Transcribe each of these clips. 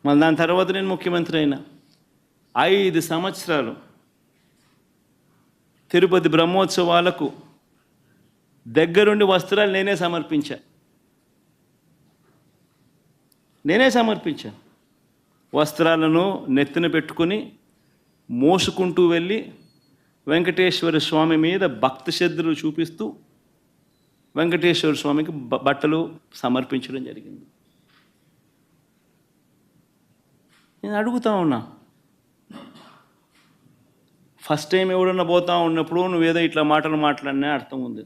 మళ్ళీ దాని తర్వాత నేను ముఖ్యమంత్రి అయినా 5 సంవత్సరాలు తిరుపతి బ్రహ్మోత్సవాలకు దగ్గరుండి వస్త్రాలు నేనే సమర్పించాను. వస్త్రాలను నెత్తిన పెట్టుకుని మోసుకుంటూ వెళ్ళి వెంకటేశ్వర స్వామి మీద భక్తి శ్రద్ధలు చూపిస్తూ వెంకటేశ్వర స్వామికి బట్టలు సమర్పించడం జరిగింది. నేను అడుగుతా ఉన్నా, ఫస్ట్ టైం ఎవడన్నా పోతా ఉన్నప్పుడు నువ్వేదో ఇట్లా మాటలు మాట్లాడినా అర్థం ఉంది.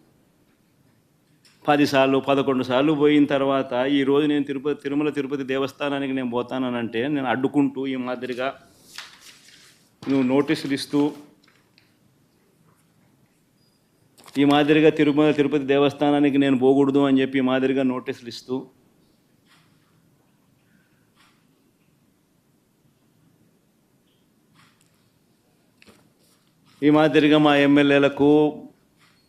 10 సార్లు 11 సార్లు పోయిన తర్వాత ఈరోజు నేను తిరుమల తిరుపతి దేవస్థానానికి నేను పోతానంటే నేను అడ్డుకుంటూ ఈ మాదిరిగా నువ్వు నోటీసులు ఇస్తూ ఈ మాదిరిగా తిరుమల తిరుపతి దేవస్థానానికి నేను పోకూడదు అని చెప్పి ఈ మాదిరిగా నోటీసులు ఇస్తూ ఈ మాదిరిగా మా ఎమ్మెల్యేలకు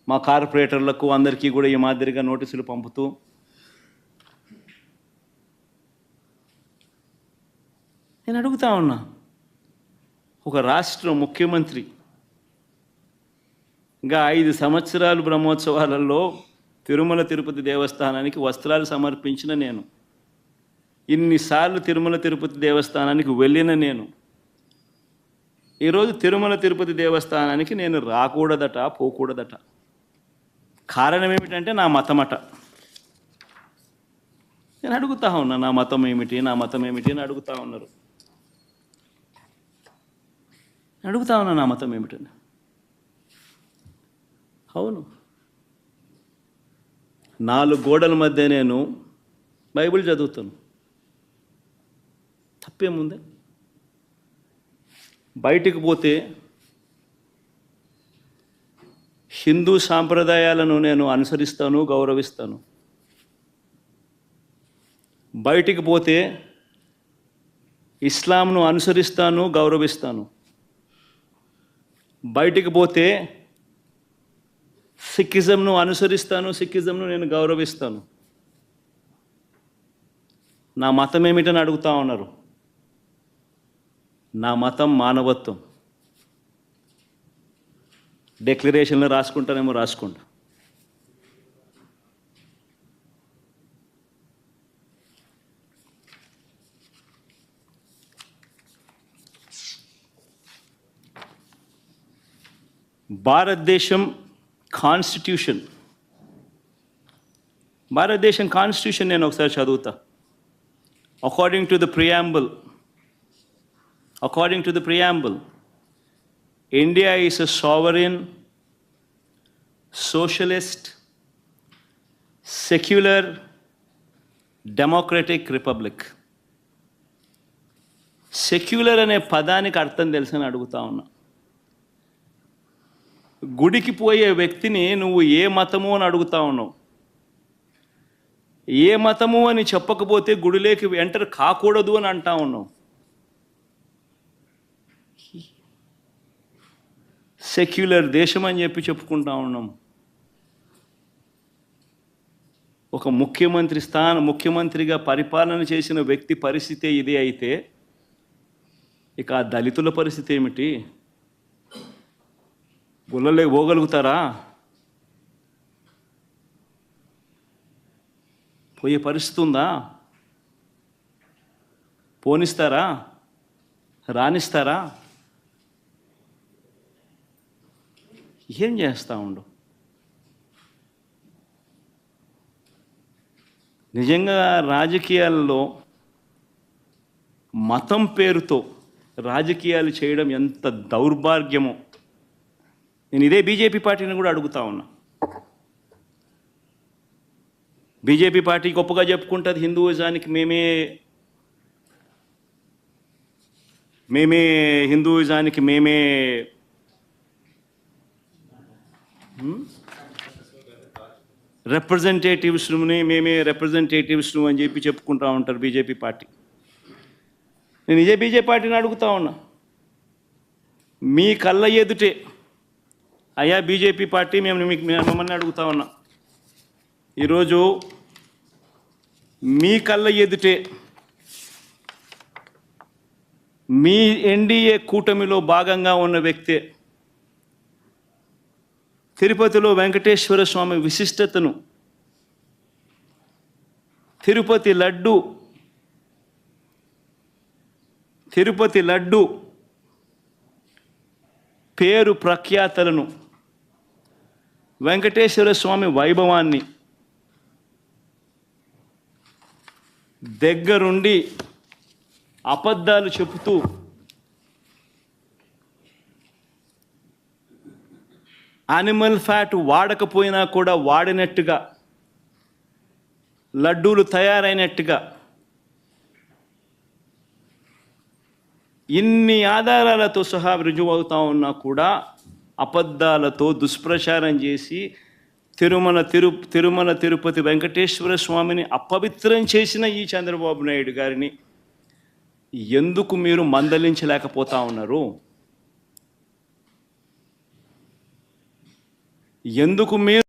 మా కార్పొరేటర్లకు అందరికీ కూడా ఈ మాదిరిగా నోటీసులు పంపుతూ నేను అడుగుతా ఉన్నా, ఒక రాష్ట్ర ముఖ్యమంత్రి ఇంకా 5 సంవత్సరాలు బ్రహ్మోత్సవాలలో తిరుమల తిరుపతి దేవస్థానానికి వస్త్రాలు సమర్పించిన నేను, ఇన్నిసార్లు తిరుమల తిరుపతి దేవస్థానానికి వెళ్ళిన నేను, ఈరోజు తిరుమల తిరుపతి దేవస్థానానికి నేను రాకూడదట, పోకూడదట. కారణం ఏమిటంటే నా మతమట. నేను అడుగుతా ఉన్నా, నా మతం ఏమిటి అని అడుగుతా ఉన్నారు. అడుగుతా ఉన్నా నా మతం ఏమిటని. అవును, 4 గోడల మధ్య నేను బైబిల్ చదువుతాను, తప్పేముంది? బయటికి పోతే హిందూ సాంప్రదాయాలను నేను అనుసరిస్తాను, గౌరవిస్తాను. బయటికి పోతే ఇస్లాంను అనుసరిస్తాను, గౌరవిస్తాను. బయటికి పోతే సిక్కిజంను అనుసరిస్తాను, సిక్కిజంను నేను గౌరవిస్తాను. నా మతం ఏమిటని అడుగుతా ఉన్నారు. నా మతం మానవత్వం. డిక్లరేషన్లో రాసుకుంటానేమో రాసుకుంటా. భారతదేశం కాన్స్టిట్యూషన్ నేను ఒకసారి చదువుతా. According to the preamble, India is a sovereign, socialist, secular, democratic republic. Secular అనే పదానికి అర్థం తెలుసని అడుగుతా ఉన్నా. గుడికి పోయే వ్యక్తిని నువ్వు ఏ మతము అని అడుగుతా ఉన్నావు. ఏ మతము అని చెప్పకపోతే గుడిలోకి ఎంటర్ కాకూడదు అని అంటా ఉన్నావు. సెక్యులర్ దేశం అని చెప్పి చెప్పుకుంటా ఉన్నాం. ఒక ముఖ్యమంత్రిగా పరిపాలన చేసిన వ్యక్తి పరిస్థితి ఇదే అయితే ఇక ఆ దళితుల పరిస్థితి ఏమిటి? గుళ్ళలే పోగలుగుతారా? పోయే పరిస్థితి ఉందా? పోనిస్తారా? రానిస్తారా? ఏం చేస్తూ ఉండు? నిజంగా రాజకీయాల్లో మతం పేరుతో రాజకీయాలు చేయడం ఎంత దౌర్భాగ్యమో నేను ఇదే బీజేపీ పార్టీని కూడా అడుగుతా ఉన్నా. బీజేపీ పార్టీ గొప్పగా చెప్పుకుంటుంది, హిందూయిజానికి మేమే రిప్రజెంటేటివ్స్ను అని చెప్పి చెప్పుకుంటూ ఉంటారు బీజేపీ పార్టీ. నేను ఇదే బీజేపీ పార్టీని అడుగుతా ఉన్నా, మీ కళ్ళ ఎదుటే అయ్యా బీజేపీ పార్టీ మిమ్మల్ని అడుగుతా ఉన్నా, ఈరోజు మీ కళ్ళ ఎదుటే మీ ఎన్డీఏ కూటమిలో భాగంగా ఉన్న వ్యక్తే తిరుపతిలో వెంకటేశ్వర స్వామి విశిష్టతను, తిరుపతి లడ్డు పేరు ప్రఖ్యాతలను, వెంకటేశ్వర స్వామి వైభవాన్ని దగ్గరుండి అబద్ధాలు చెబుతూ యానిమల్ ఫ్యాట్ వాడకపోయినా కూడా వాడినట్టుగా, లడ్డూలు తయారైనట్టుగా ఇన్ని ఆధారాలతో సహా రుజువు అవుతా ఉన్నా కూడా అబద్ధాలతో దుష్ప్రచారం చేసి తిరుమల తిరుపతి వెంకటేశ్వర స్వామిని అపవిత్రం చేసిన ఈ చంద్రబాబు నాయుడు గారిని ఎందుకు మీరు మందలించలేకపోతా ఉన్నారు? ఎందుకు మీరు